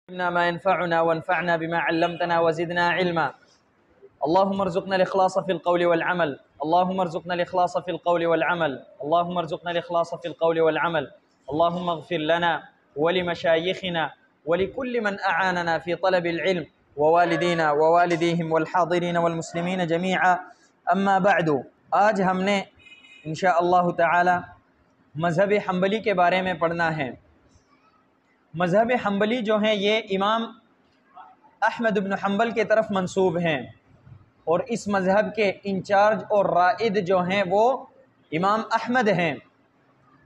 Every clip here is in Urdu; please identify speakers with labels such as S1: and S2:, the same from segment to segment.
S1: ما ينفعنا وانفعنا بما علمتنا وزدنا علما. اللهم ارزقنا الإخلاص في القول والعمل. اللهم ارزقنا الإخلاص في القول والعمل. اللهم ارزقنا الإخلاص في القول والعمل. اللهم اغفر لنا ولمشايخنا ولكل من أعاننا في طلب العلم ووالدينا ووالديهم والحاضرين والمسلمين جميعا. اما بعد، آج ہم نے انشاءاللہ تعالی مذہب حنبلی کے بارے میں پڑھنا ہے۔ مذہب حنبلی جو ہیں یہ امام احمد بن حنبل کے طرف منسوب ہیں، اور اس مذہب کے انچارج اور رائد جو ہیں وہ امام احمد ہیں۔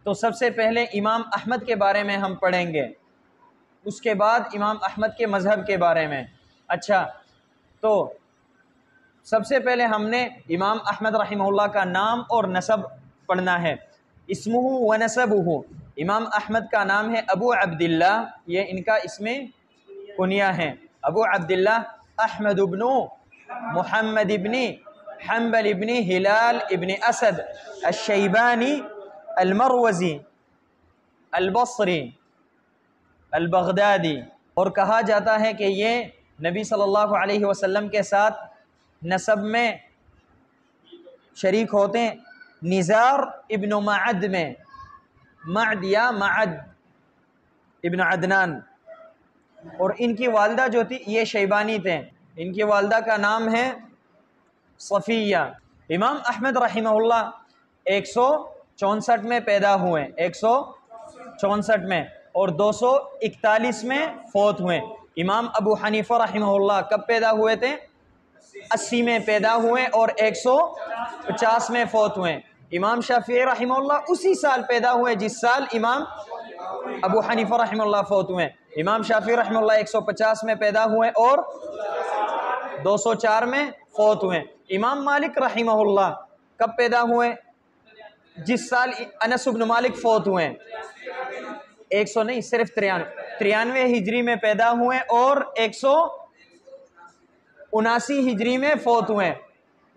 S1: تو سب سے پہلے امام احمد کے بارے میں ہم پڑھیں گے، اس کے بعد امام احمد کے مذہب کے بارے میں۔ اچھا، تو سب سے پہلے ہم نے امام احمد رحمہ اللہ کا نام اور نسب پڑھنا ہے۔ اسمہ و نسبہ، امام احمد کا نام ہے ابو عبداللہ، یہ ان کا اسم کنیہ ہے۔ ابو عبداللہ احمد ابن محمد ابن حنبل ابن ہلال ابن اسد الشیبانی المروزی البصری البغدادی، اور کہا جاتا ہے کہ یہ نبی صلی اللہ علیہ وسلم کے ساتھ نسب میں شریک ہوتے ہیں، نزار ابن معد میں، معد یا معد ابن عدنان، اور ان کی والدہ جو تھی یہ شیبانی تھے، ان کی والدہ کا نام ہے صفیہ۔ امام احمد رحمہ اللہ 164 میں پیدا ہوئے، 164 میں، اور 241 میں فوت ہوئے۔ امام ابو حنیفہ رحمہ اللہ کب پیدا ہوئے تھے؟ 80 میں پیدا ہوئے اور 150 میں فوت ہوئے۔ امام شافعی رحمہ اللہ اسی سال پیدا ہوئے جس سال امام ابو حنیفہ رحمہ اللہ فوت ہوئے۔ امام شافعی رحمہ اللہ 150 میں پیدا ہوئے اور 204 میں فوت ہوئے۔ امام مالک رحمہ اللہ کب پیدا ہوئے؟ جس سال انس بن مالک فوت ہوئے، 100 نہیں صرف 93 ہجری میں پیدا ہوئے اور 179 ہجری میں فوت ہوئے،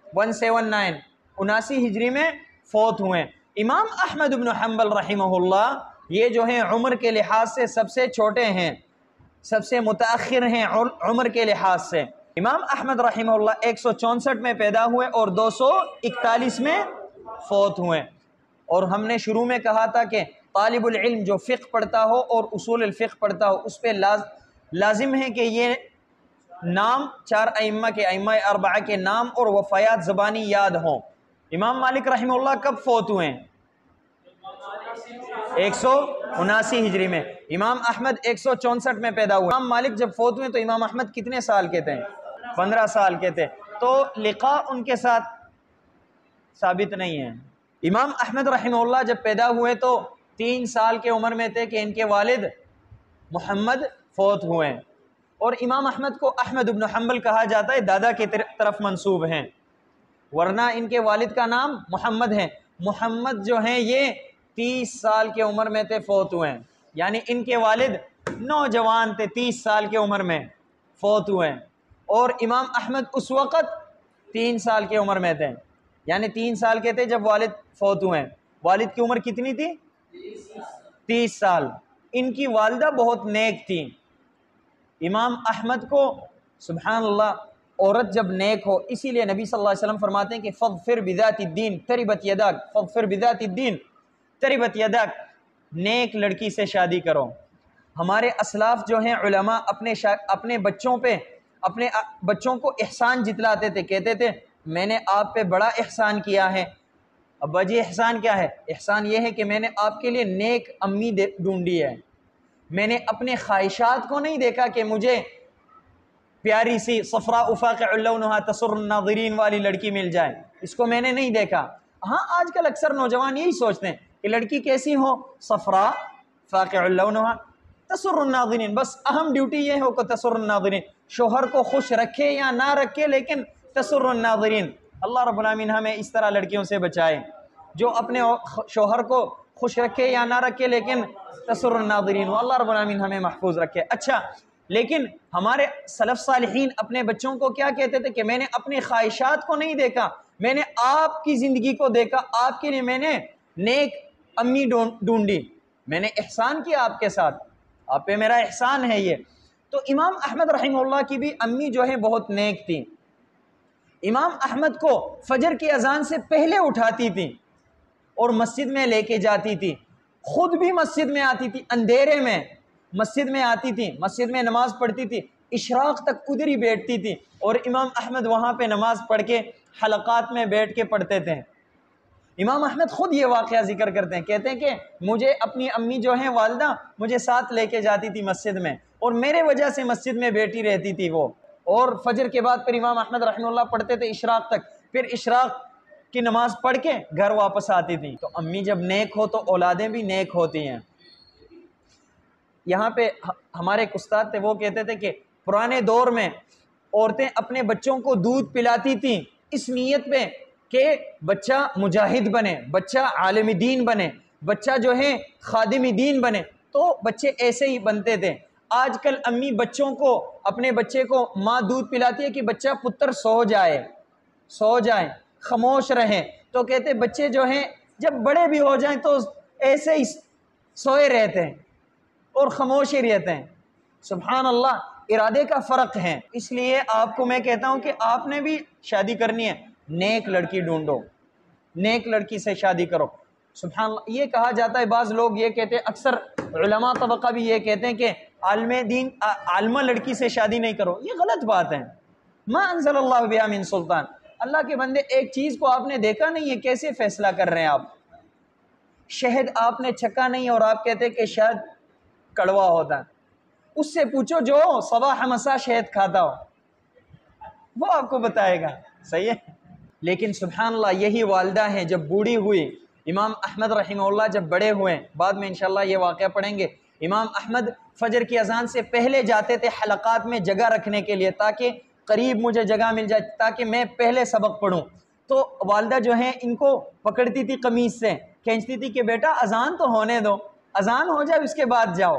S1: 179 79 ہجری میں فوت ہوئے۔ امام احمد بن حنبل رحمہ اللہ یہ جو ہیں عمر کے لحاظ سے سب سے چھوٹے ہیں، سب سے متاخر ہیں عمر کے لحاظ سے۔ امام احمد رحمہ اللہ 164 میں پیدا ہوئے اور 241 میں فوت ہوئے۔ اور ہم نے شروع میں کہا تھا کہ طالب العلم جو فقہ پڑھتا ہو اور اصول الفقہ پڑھتا ہو اس پہ لازم ہے کہ یہ نام چار ائمہ کے، ائمہ اربعہ کے نام اور وفیات زبانی یاد ہوں۔ امام مالک رحمہ اللہ کب فوت ہوئے؟ 179 ہجری میں۔ امام احمد 164 میں پیدا ہوئے۔ امام مالک جب فوت ہوئے تو امام احمد کتنے سال کے تھے؟ 15 سال کے تھے، تو لقاء ان کے ساتھ ثابت نہیں ہے۔ امام احمد رحمہ اللہ جب پیدا ہوئے تو 3 سال کے عمر میں تھے کہ ان کے والد محمد فوت ہوئے، اور امام احمد کو احمد بن حنبل کہا جاتا ہے، دادا کی طرف منسوب ہیں، ورنہ ان کے والد کا نام محمد ہے۔ محمد جو ہیں یہ 30 سال کے عمر میں تھے فوت ہوئے، یعنی ان کے والد نوجوان تھے، 30 سال کے عمر میں فوت ہوئے، اور امام احمد اس وقت 3 سال کے عمر میں تھے، یعنی 3 سال کے تھے جب والد فوت ہوئے۔ والد کی عمر کتنی تھی؟ 30 سال۔ ان کی والدہ بہت نیک تھی۔ امام احمد کو سبحان اللہ عورت جب نیک ہو، اسی لیے نبی صلی اللہ علیہ وسلم فرماتے ہیں کہ فاظفر بذات الدین تربت یداک، فاظفر بذات الدین تربت یداک، نیک لڑکی سے شادی کرو۔ ہمارے اسلاف جو ہیں علماء اپنے بچوں کو احسان جتلاتے تھے، کہتے تھے میں نے آپ پہ بڑا احسان کیا ہے۔ ابا جی احسان کیا ہے؟ احسان یہ ہے کہ میں نے آپ کے لیے نیک امی ڈھونڈی ہے، میں نے اپنے خواہشات کو نہیں دیکھا کہ مجھے پیاری سی صفراء فاقع لونھا تسر الناظرین والی لڑکی مل جائے، اس کو میں نے نہیں دیکھا۔ ہاں آج کل اکثر نوجوان یہی سوچتے ہیں کہ لڑکی کیسی ہو؟ صفراء فاقع لونھا تسر الناظرین، بس اہم ڈیوٹی یہ ہو کہ تسر الناظرین، شوہر کو خوش رکھے یا نہ رکھے لیکن تسر الناظرین۔ اللہ رب العالمین ہمیں اس طرح لڑکیوں سے بچائے جو اپنے شوہر کو خوش رکھے یا نہ رکھے لیکن تسر الناظرین ہو۔ اللہ رب العالمین ہمیں محفوظ رکھے۔ اچھا، لیکن ہمارے سلف صالحین اپنے بچوں کو کیا کہتے تھے کہ میں نے اپنی خواہشات کو نہیں دیکھا، میں نے آپ کی زندگی کو دیکھا، آپ کے لیے میں نے نیک امی ڈھونڈی، میں نے احسان کیا آپ کے ساتھ، آپ پہ میرا احسان ہے یہ۔ تو امام احمد رحمہ اللہ کی بھی امی جو ہے بہت نیک تھی، امام احمد کو فجر کی اذان سے پہلے اٹھاتی تھی اور مسجد میں لے کے جاتی تھی، خود بھی مسجد میں آتی تھی، اندھیرے میں مسجد میں آتی تھی، مسجد میں نماز پڑھتی تھی، اشراق تک ادھر ہی بیٹھتی تھی اور امام احمد وہاں پہ نماز پڑھ کے حلقات میں بیٹھ کے پڑھتے تھے۔ امام احمد خود یہ واقعہ ذکر کرتے ہیں، کہتے ہیں کہ مجھے اپنی امی جو ہیں والدہ مجھے ساتھ لے کے جاتی تھی مسجد میں اور میرے وجہ سے مسجد میں بیٹھی رہتی تھی وہ، اور فجر کے بعد پھر امام احمد رحمہ اللہ پڑھتے تھے اشراق تک، پھر اشراق کی نماز پڑھ کے گھر واپس آتی تھی۔ تو امی جب نیک ہو تو اولادیں بھی نیک ہوتی ہیں۔ یہاں پہ ہمارے ایک استاد تھے، وہ کہتے تھے کہ پرانے دور میں عورتیں اپنے بچوں کو دودھ پلاتی تھیں اس نیت پہ کہ بچہ مجاہد بنے، بچہ عالم دین بنے، بچہ جو ہے خادم دین بنے، تو بچے ایسے ہی بنتے تھے۔ آج کل امی بچوں کو، اپنے بچے کو ماں دودھ پلاتی ہے کہ بچہ پتر سو جائے خاموش رہیں، تو کہتے بچے جو ہیں جب بڑے بھی ہو جائیں تو ایسے ہی سوئے رہتے ہیں اور خاموش ہی رہتے ہیں۔ سبحان اللہ، ارادے کا فرق ہے۔ اس لیے آپ کو میں کہتا ہوں کہ آپ نے بھی شادی کرنی ہے، نیک لڑکی ڈھونڈو، نیک لڑکی سے شادی کرو۔ سبحان اللہ، یہ کہا جاتا ہے، بعض لوگ یہ کہتے ہیں، اکثر علماء طبقہ بھی یہ کہتے ہیں کہ عالم دین عالمہ لڑکی سے شادی نہیں کرو، یہ غلط بات ہے۔ ما انزل اللہ بہا من سلطان، اللہ کے بندے ایک چیز کو آپ نے دیکھا نہیں ہے، کیسے فیصلہ کر رہے ہیں آپ؟ شہد آپ نے چھکا نہیں اور آپ کہتے کہ شہد کڑوا ہوتا ہے، اس سے پوچھو جو صباح مسا شہد کھاتا ہو، وہ آپ کو بتائے گا، صحیح ہے؟ لیکن سبحان اللہ، یہی والدہ ہیں جب بوڑھی ہوئی، امام احمد رحمہ اللہ جب بڑے ہوئے، بعد میں انشاءاللہ یہ واقعہ پڑھیں گے، امام احمد فجر کی اذان سے پہلے جاتے تھے حلقات میں جگہ رکھنے کے لیے تاکہ قریب مجھے جگہ مل جائے تاکہ میں پہلے سبق پڑھوں۔ تو والدہ جو ہیں ان کو پکڑتی تھی قمیص سے، کھینچتی تھی کہ بیٹا اذان تو ہونے دو، اذان ہو جائے اس کے بعد جاؤ۔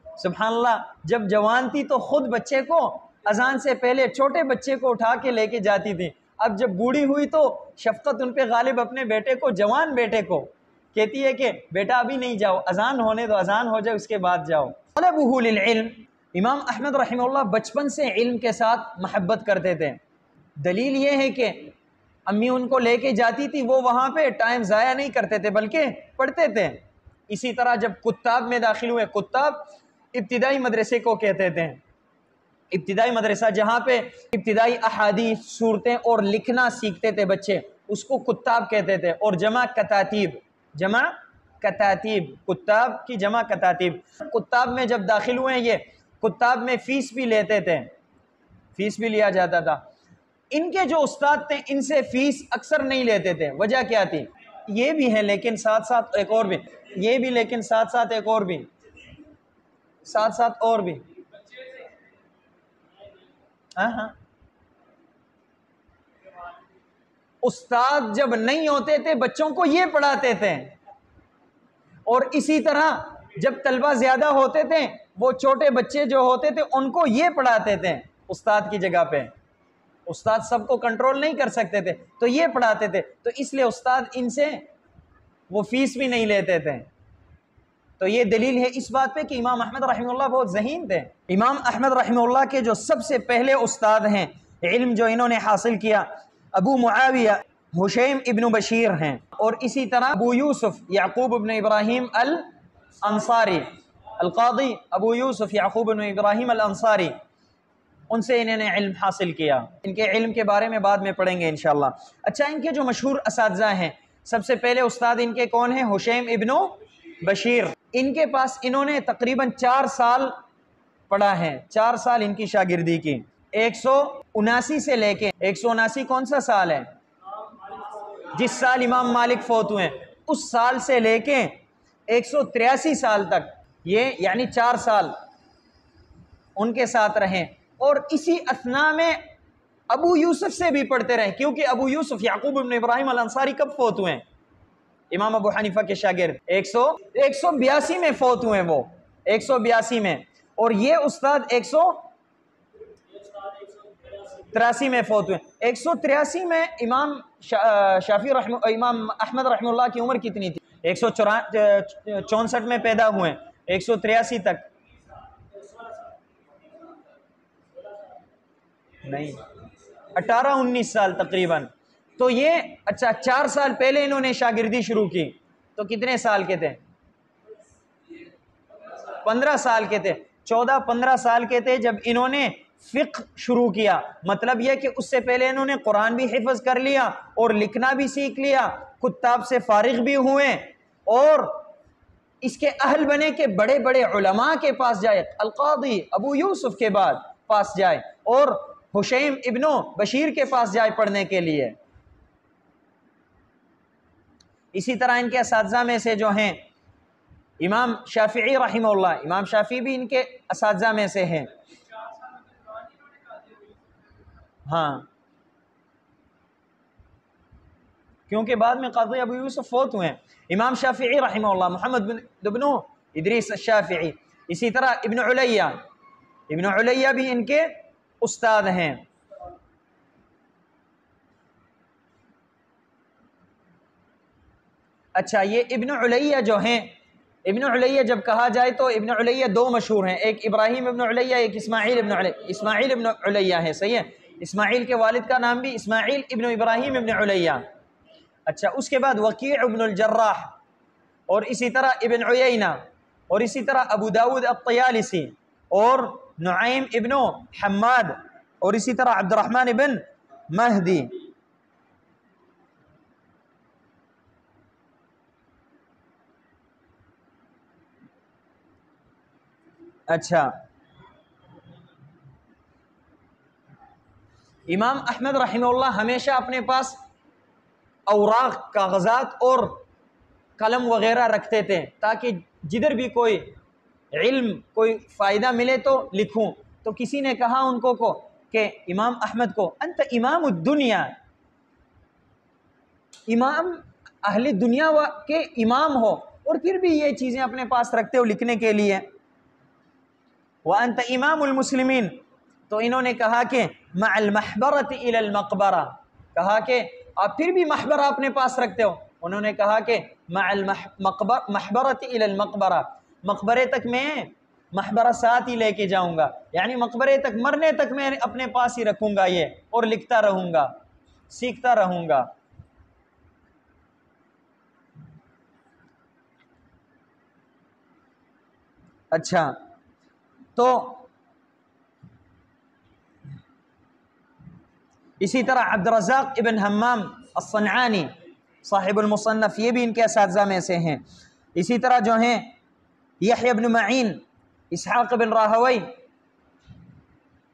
S1: سبحان اللہ، جب جوان تھی تو خود بچے کو اذان سے پہلے چھوٹے بچے کو اٹھا کے لے کے جاتی تھی، اب جب بوڑھی ہوئی تو شفقت ان پہ غالب، اپنے بیٹے کو، جوان بیٹے کو کہتی ہے کہ بیٹا ابھی نہیں جاؤ، اذان ہونے دو، اذان ہو جائے اس کے بعد جاؤ۔ طلبہ للعلم، امام احمد رحمہ اللہ بچپن سے علم کے ساتھ محبت کرتے تھے۔ دلیل یہ ہے کہ امی ان کو لے کے جاتی تھی، وہ وہاں پہ ٹائم ضائع نہیں کرتے تھے بلکہ پڑھتے تھے۔ اسی طرح جب کتاب میں داخل ہوئے، کتاب ابتدائی مدرسے کو کہتے تھے، ابتدائی مدرسہ جہاں پہ ابتدائی احادیث، صورتیں اور لکھنا سیکھتے تھے بچے، اس کو کتاب کہتے تھے، اور جمع کتاتیب، جمع کتاتیب، کتاب کی جمع کتاتیب۔ کتاب میں جب داخل ہوئے، یہ کتاب میں فیس بھی لیتے تھے، فیس بھی لیا جاتا تھا۔ ان کے جو استاد تھے ان سے فیس اکثر نہیں لیتے تھے، وجہ کیا تھی؟ یہ بھی ہے لیکن ساتھ ساتھ ایک اور بھی، یہ بھی لیکن ساتھ ساتھ ایک اور بھی، ساتھ ساتھ اور بھی، ہاں، استاد جب نہیں ہوتے تھے بچوں کو یہ پڑھاتے تھے، اور اسی طرح جب طلبہ زیادہ ہوتے تھے وہ چھوٹے بچے جو ہوتے تھے ان کو یہ پڑھاتے تھے استاد کی جگہ پہ۔ استاد سب کو کنٹرول نہیں کر سکتے تھے تو یہ پڑھاتے تھے، تو اس لیے استاد ان سے وہ فیس بھی نہیں لیتے تھے۔ تو یہ دلیل ہے اس بات پہ کہ امام احمد رحمہ اللہ بہت ذہین تھے۔ امام احمد رحمہ اللہ کے جو سب سے پہلے استاد ہیں، علم جو انہوں نے حاصل کیا، ابو معاویہ حشیم ابن بشیر ہیں، اور اسی طرح ابو یوسف یعقوب ابن ابراہیم الانصاری، القاضی ابو یوسف یعقوب ابن ابراہیم الانصاری، ان سے انہوں نے علم حاصل کیا۔ ان کے علم کے بارے میں بعد میں پڑھیں گے انشاءاللہ۔ اچھا، ان کے جو مشہور اساتذہ ہیں، سب سے پہلے استاد ان کے کون ہیں؟ حشیم ابن بشیر۔ ان کے پاس انہوں نے تقریباً 4 سال پڑھا ہے، 4 سال ان کی شاگردی کی۔ 179 سے لے کے 179 کون سا سال ہے؟ جس سال امام مالک فوت ہوئے، اس سال سے لے کے 183 سال تک، یہ یعنی 4 سال ان کے ساتھ رہیں، اور اسی اثناء میں ابو یوسف سے بھی پڑھتے رہے، کیونکہ ابو یوسف یعقوب ابن ابراہیم الانصاری کب فوت ہوئے ہیں؟ امام ابو حنیفہ کے شاگرد 182 میں فوت ہوئے، وہ 182 میں، اور یہ استاد 183 میں فوت ہوئے۔ 183 میں امام امام احمد رحمہ اللہ کی عمر کتنی تھی؟ 164 میں پیدا ہوئے، 183 تک نہیں 18-19 سال تقریباً. تو یہ اچھا 4 سال پہلے انہوں نے شاگردی شروع کی تو کتنے سال کے تھے؟ 15 سال کے تھے. 14-15 سال کے تھے جب انہوں نے فقہ شروع کیا. مطلب یہ کہ اس سے پہلے انہوں نے قرآن بھی حفظ کر لیا اور لکھنا بھی سیکھ لیا, کتاب سے فارغ بھی ہوئے, اور اس کے اہل بنے کہ بڑے بڑے علماء کے پاس جائے, القاضی ابو یوسف کے بعد پاس جائے اور حشیم ابن بشیر کے پاس جائے پڑھنے کے لیے. اسی طرح ان کے اساتذہ میں سے جو ہیں امام شافعی رحمہ اللہ, امام شافعی بھی ان کے اساتذہ میں سے ہیں. ہاں, کیونکہ بعد میں قاضی ابو یوسف فوت ہوئے ہیں. امام شافعی رحمہ اللہ, محمد بن ادریس الشافعی, اسی طرح ابن علیہ بھی ان کے استاد ہیں. اچھا, یہ ابن علیہ جو ہیں, ابن علیہ جب کہا جائے تو ابن علیہ 2 مشہور ہیں, ایک ابراہیم ابن علیہ, ایک اسماعیل ابن علیہ. اسماعیل ابن علیہ ہے, صحیح ہے, اسماعیل کے والد کا نام بھی اسماعیل ابن ابراہیم ابن علیہ. اچھا, اس کے بعد وکیع ابن الجراح, اور اسی طرح ابن عیینہ, اور اسی طرح ابو داود الطیالسی, اور نعیم ابن حماد, اور اسی طرح عبد الرحمن ابن مہدی. اچھا, امام احمد رحمہ اللہ ہمیشہ اپنے پاس اوراق, کاغذات اور قلم وغیرہ رکھتے تھے تاکہ جدھر بھی کوئی علم, کوئی فائدہ ملے تو لکھوں. تو کسی نے کہا ان کو کہ امام احمد کو, انت امام الدنیا, امام اہل دنیا کے امام ہو, اور پھر بھی یہ چیزیں اپنے پاس رکھتے ہو لکھنے کے لیے. وَأَنْتَ إِمَامُ الْمُسْلِمِينَ, تو انہوں نے کہا کہ مع المحبرۃ الی المقبرہ, کہا کہ آپ پھر بھی محبرہ اپنے پاس رکھتے ہو. انہوں نے کہا کہ مع المحبرۃ الی المقبرہ, مقبرے تک میں محبرہ ساتھ ہی لے کے جاؤں گا, یعنی مقبرے تک, مرنے تک میں اپنے پاس ہی رکھوں گا یہ, اور لکھتا رہوں گا, سیکھتا رہوں گا. اچھا, تو اسی طرح عبد الرزاق ابن حمام الصنعانی صاحب المصنف, یہ بھی ان کے اساتذہ میں سے ہیں. اسی طرح جو ہیں یحییٰ ابن معین, اسحاق بن راہوی,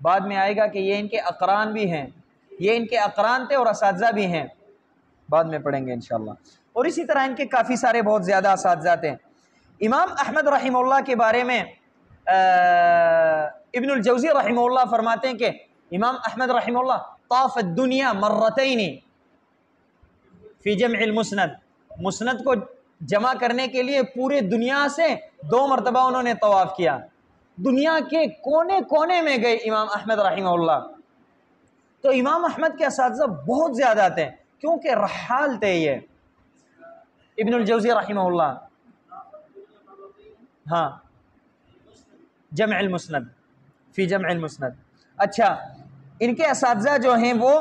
S1: بعد میں آئے گا کہ یہ ان کے اقران بھی ہیں, یہ ان کے اقران تھے اور اساتذہ بھی ہیں, بعد میں پڑھیں گے انشاءاللہ. اور اسی طرح ان کے کافی سارے بہت زیادہ اساتذہ تھے. امام احمد رحمہ اللہ کے بارے میں ابن الجوزی رحمہ اللہ فرماتے ہیں کہ امام احمد رحمہ اللہ طاف الدنیا مرتین فی جمع المسند, مسند کو جمع کرنے کے لیے پورے دنیا سے 2 مرتبہ انہوں نے طواف کیا. دنیا کے کونے کونے میں گئے امام احمد رحمہ اللہ. تو امام احمد کے اساتذہ بہت زیادہ تھے کیونکہ رحال تھے یہ. ابن الجوزی رحمہ اللہ, ہاں, جمع المسند, فی جمع المسند. اچھا, ان کے اساتذہ جو ہیں وہ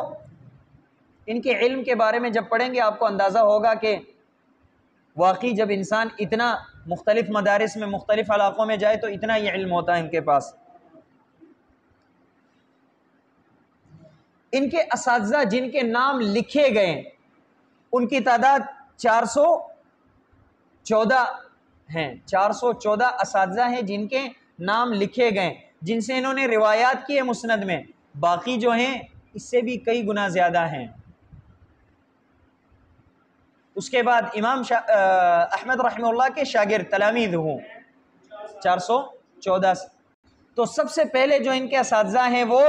S1: ان کے علم کے بارے میں جب پڑھیں گے آپ کو اندازہ ہوگا کہ واقعی جب انسان اتنا مختلف مدارس میں, مختلف علاقوں میں جائے تو اتنا ہی علم ہوتا ہے ان کے پاس. ان کے اساتذہ جن کے نام لکھے گئے ان کی تعداد 414 ہیں. 414 اساتذہ ہیں جن کے نام لکھے گئے, جن سے انہوں نے روایات کی ہے مسند میں. باقی جو ہیں اس سے بھی کئی گنا زیادہ ہیں. اس کے بعد امام احمد رحمہ اللہ کے شاگرد تلامید ہوں 414. تو سب سے پہلے جو ان کے اساتذہ ہیں وہ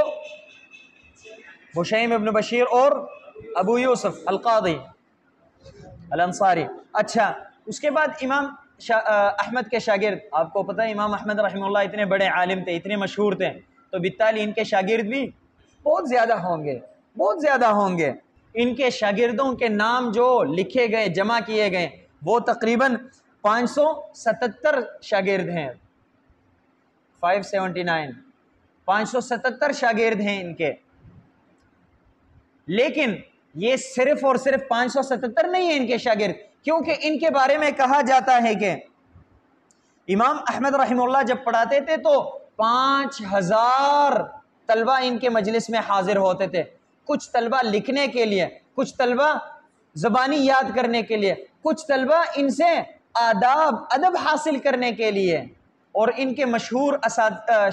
S1: حشیم ابن بشیر اور ابو یوسف القاضی الانصاری. اچھا, اس کے بعد امام احمد کے شاگرد, آپ کو پتہ ہے امام احمد رحمہ اللہ اتنے بڑے عالم تھے, اتنے مشہور تھے, تو بالتالي ان کے شاگرد بھی بہت زیادہ ہوں گے, بہت زیادہ ہوں گے. ان کے شاگردوں کے نام جو لکھے گئے, جمع کیے گئے, وہ تقریباً 577 شاگرد ہیں. 577 شاگرد ہیں ان کے. لیکن یہ صرف اور صرف 577 نہیں ہے ان کے شاگرد، کیونکہ ان کے بارے میں کہا جاتا ہے کہ امام احمد رحمہ اللہ جب پڑھاتے تھے تو 5000 طلبہ ان کے مجلس میں حاضر ہوتے تھے، کچھ طلبہ لکھنے کے لیے، کچھ طلبہ زبانی یاد کرنے کے لیے، کچھ طلبہ ان سے آداب ادب حاصل کرنے کے لیے۔ اور ان کے مشہور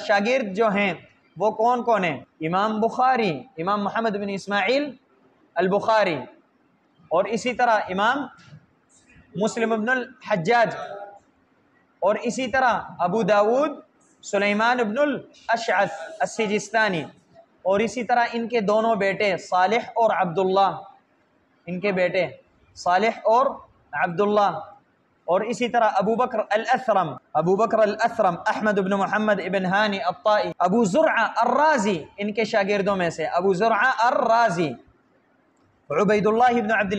S1: شاگرد جو ہیں وہ کون کون ہیں؟ امام بخاری، امام محمد بن اسماعیل البخاری، اور اسی طرح امام مسلم بن الحجاج، اور اسی طرح ابو داود سلیمان بن الاشعث السجستانی، اور اسی طرح ان کے دونوں بیٹے صالح اور عبداللہ، ان کے بیٹے صالح اور عبداللہ، اور اسی طرح ابو بکر الاسرم احمد بن محمد ابن ہانی الطائی، ابو زرعہ الرازی ان کے شاگردوں میں سے ابو زرعہ الرازی، عبید اللہ ابن عبد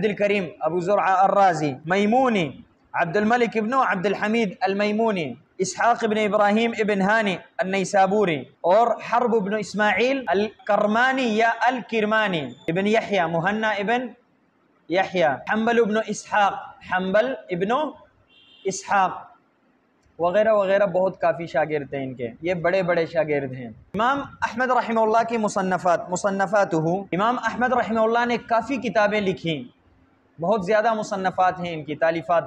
S1: الکریم ابو زرعہ الرازی، میمونی عبد الملک ابن عبد الحمید المیمونی، اسحاق ابن ابراہیم ابن ہانی النیسابوری، اور حرب ابن اسماعیل الکرمانی یا الکرمانی، ابن یحییٰ مہنا ابن یحییٰ، حنبل ابن اسحاق وغیرہ وغیرہ، بہت کافی شاگرد ہیں ان کے، یہ بڑے بڑے شاگرد ہیں۔ امام احمد رحمہ اللہ کی مصنفاتہ، امام احمد رحمہ اللہ نے کافی کتابیں لکھی، بہت زیادہ مصنفات ہیں ان کی تالیفات۔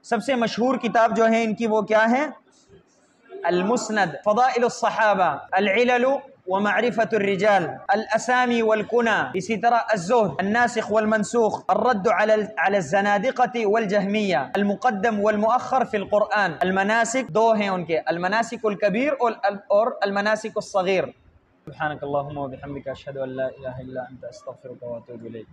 S1: سب سے مشہور کتاب جو ہے ان کی وہ کیا ہے؟ المسند، فضائل الصحابہ، العلل ومعرفة الرجال، الاسامی والکنى، اسی طرح الزہد، الناسخ والمنسوخ، الرد على الزنادقة والجہمیہ، المقدم والمؤخر في القرآن، المناسک، دو ہیں ان کے، المناسک الکبیر اور المناسک الصغیر۔ سبحانک اللہم وبحمدک، اشہد ان لا الہ الا انت، استغفرک واتوب الیک۔